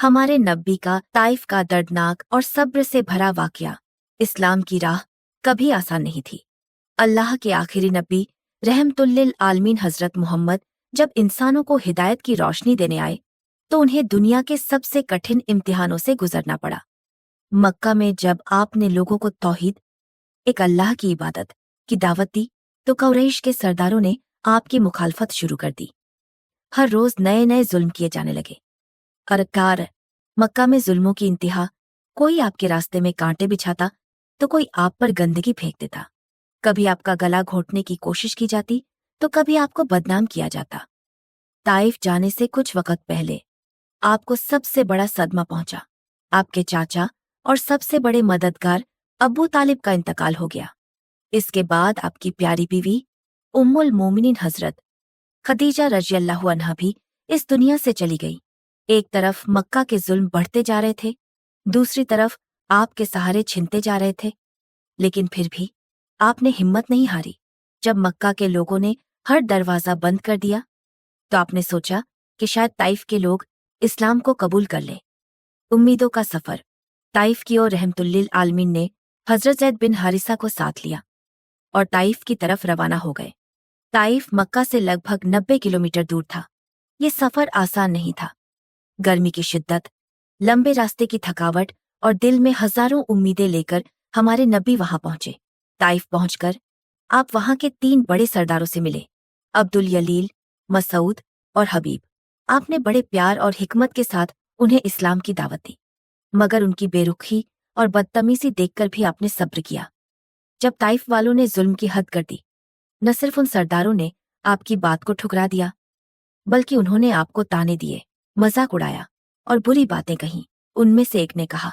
हमारे नबी का ताइफ का दर्दनाक और सब्र से भरा वाकया। इस्लाम की राह कभी आसान नहीं थी। अल्लाह के आखिरी नबी रहमतुल्लिल आलमीन हजरत मोहम्मद जब इंसानों को हिदायत की रोशनी देने आए तो उन्हें दुनिया के सबसे कठिन इम्तिहानों से गुजरना पड़ा। मक्का में जब आपने लोगों को तौहीद, एक अल्लाह की इबादत की दावत दी तो कुरैश के सरदारों ने आपकी मुखालफत शुरू कर दी। हर रोज नए नए जुल्म किए जाने लगे। अरकार मक्का में जुल्मों की इंतहा, कोई आपके रास्ते में कांटे बिछाता तो कोई आप पर गंदगी फेंक देता। कभी आपका गला घोंटने की कोशिश की जाती तो कभी आपको बदनाम किया जाता। ताइफ जाने से कुछ वक्त पहले आपको सबसे बड़ा सदमा पहुंचा। आपके चाचा और सबसे बड़े मददगार अब्बू तालिब का इंतकाल हो गया। इसके बाद आपकी प्यारी बीवी उम्मुल मोमिनीन हजरत खदीजा रज़ियल्लाहु अन्हा भी इस दुनिया से चली गई। एक तरफ मक्का के जुल्म बढ़ते जा रहे थे, दूसरी तरफ आपके सहारे छिनते जा रहे थे। लेकिन फिर भी आपने हिम्मत नहीं हारी। जब मक्का के लोगों ने हर दरवाजा बंद कर दिया तो आपने सोचा कि शायद ताइफ के लोग इस्लाम को कबूल कर लें। उम्मीदों का सफर। ताइफ की ओर रहमतुल्लिल आलमीन ने हजरत ज़ैद बिन हारिसा को साथ लिया और ताइफ की तरफ रवाना हो गए। ताइफ मक्का से लगभग 90 किलोमीटर दूर था। ये सफर आसान नहीं था। गर्मी की शिद्दत, लंबे रास्ते की थकावट और दिल में हजारों उम्मीदें लेकर हमारे नबी वहां पहुंचे। ताइफ पहुंचकर आप वहां के 3 बड़े सरदारों से मिले, अब्दुल यलील, मसूद और हबीब। आपने बड़े प्यार और हिकमत के साथ उन्हें इस्लाम की दावत दी, मगर उनकी बेरुखी और बदतमीजी देखकर भी आपने सब्र किया। जब ताइफ वालों ने जुल्म की हद कर दी, न सिर्फ उन सरदारों ने आपकी बात को ठुकरा दिया, बल्कि उन्होंने आपको ताने दिए, मजाक उड़ाया और बुरी बातें कहीं। उनमें से एक ने कहा,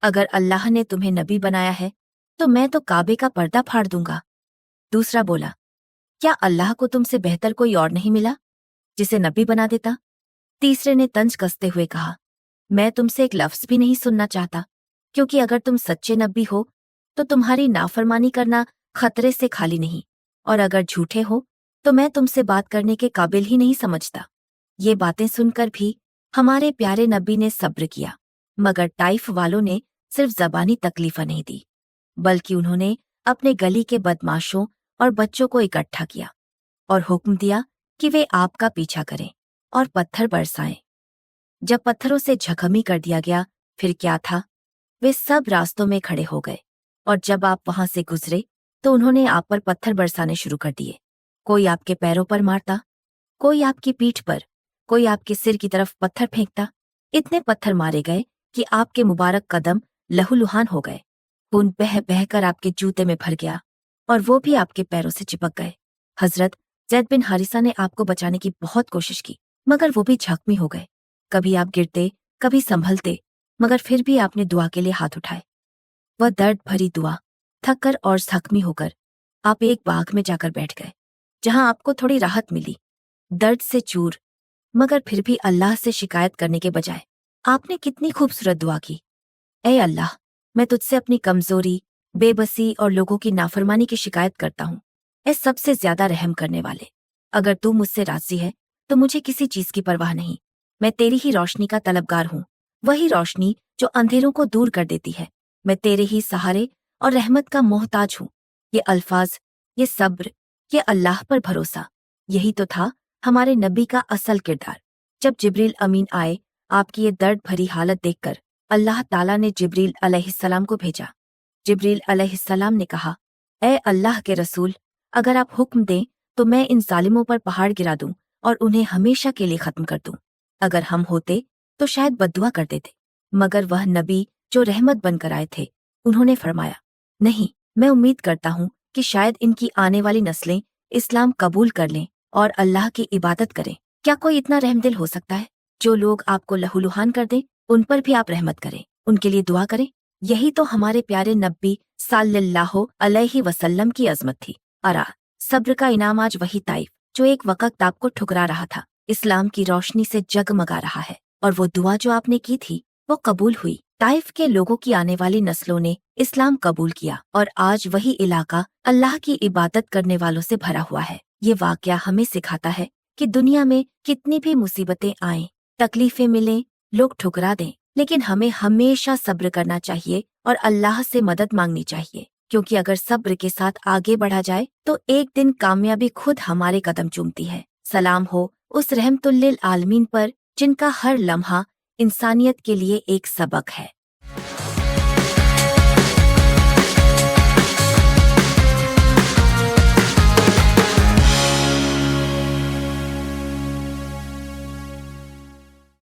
अगर अल्लाह ने तुम्हें नबी बनाया है तो मैं तो काबे का पर्दा फाड़ दूंगा। दूसरा बोला, क्या अल्लाह को तुमसे बेहतर कोई और नहीं मिला जिसे नबी बना देता? तीसरे ने तंज कसते हुए कहा, मैं तुमसे एक लफ्ज भी नहीं सुनना चाहता, क्योंकि अगर तुम सच्चे नबी हो तो तुम्हारी नाफरमानी करना खतरे से खाली नहीं, और अगर झूठे हो तो मैं तुमसे बात करने के काबिल ही नहीं समझता। ये बातें सुनकर भी हमारे प्यारे नबी ने सब्र किया, मगर ताइफ वालों ने सिर्फ ज़बानी तकलीफा नहीं दी, बल्कि उन्होंने अपने गली के बदमाशों और बच्चों को इकट्ठा किया और हुक्म दिया कि वे आपका पीछा करें और पत्थर बरसाएं। जब पत्थरों से झकमी कर दिया गया, फिर क्या था? वे सब रास्तों में खड़े हो गए और जब आप वहां से गुजरे तो उन्होंने आप पर पत्थर बरसाने शुरू कर दिए। कोई आपके पैरों पर मारता, कोई आपकी पीठ पर, कोई आपके सिर की तरफ पत्थर फेंकता। इतने पत्थर मारे गए कि आपके मुबारक कदम लहूलुहान हो गए। खून बह बहकर आपके जूते में भर गया और वो भी आपके पैरों से चिपक गए। हजरत ज़ैद बिन हारिसा ने आपको बचाने की बहुत कोशिश की, मगर वो भी जख्मी हो गए। कभी आप गिरते, कभी संभलते, मगर फिर भी आपने दुआ के लिए हाथ उठाए। वह दर्द भरी दुआ, थक कर और जख्मी होकर आप एक बाग में जाकर बैठ गए, जहां आपको थोड़ी राहत मिली। दर्द से चूर, मगर फिर भी अल्लाह से शिकायत करने के बजाय आपने कितनी खूबसूरत दुआ की, ऐ अल्लाह, मैं तुझसे अपनी कमजोरी, बेबसी और लोगों की नाफरमानी की शिकायत करता हूँ। ऐ सबसे ज्यादा रहम करने वाले, अगर तू मुझसे राजी है तो मुझे किसी चीज की परवाह नहीं। मैं तेरी ही रोशनी का तलबगार हूँ, वही रोशनी जो अंधेरों को दूर कर देती है। मैं तेरे ही सहारे और रहमत का मोहताज हूँ। ये अल्फाज, ये सब्र, ये अल्लाह पर भरोसा, यही तो था हमारे नबी का असल किरदार। जब जिब्रील अमीन आए, आपकी ये दर्द भरी हालत देखकर अल्लाह ताला ने जिब्रील अलैहिस्सलाम को भेजा। जिब्रील अलैहिस्सलाम ने कहा, ऐ अल्लाह के रसूल, अगर आप हुक्म दें तो मैं इन जालिमों पर पहाड़ गिरा दूं और उन्हें हमेशा के लिए खत्म कर दूं। अगर हम होते तो शायद बद्दुआ कर देते, मगर वह नबी जो रहमत बनकर आए थे, उन्होंने फरमाया, नहीं, मैं उम्मीद करता हूँ कि शायद इनकी आने वाली नस्लें इस्लाम कबूल कर लें और अल्लाह की इबादत करें। क्या कोई इतना रहमदिल हो सकता है? जो लोग आपको लहूलुहान कर दें, उन पर भी आप रहमत करें, उनके लिए दुआ करें। यही तो हमारे प्यारे नबी सल्लल्लाहु अलैहि वसल्लम की अजमत थी। अरा सब्र का इनाम आज वही ताइफ जो एक वक्त आपको ठुकरा रहा था, इस्लाम की रोशनी से जगमगा रहा है, और वो दुआ जो आपने की थी वो कबूल हुई। ताइफ के लोगों की आने वाली नस्लों ने इस्लाम कबूल किया और आज वही इलाका अल्लाह की इबादत करने वालों से भरा हुआ है। ये वाकया हमें सिखाता है कि दुनिया में कितनी भी मुसीबतें आएं, तकलीफें मिलें, लोग ठुकरा दें, लेकिन हमें हमेशा सब्र करना चाहिए और अल्लाह से मदद मांगनी चाहिए, क्योंकि अगर सब्र के साथ आगे बढ़ा जाए तो एक दिन कामयाबी खुद हमारे कदम चूमती है। सलाम हो उस रहमतुल्लिल आलमीन पर जिनका हर लम्हा इंसानियत के लिए एक सबक है।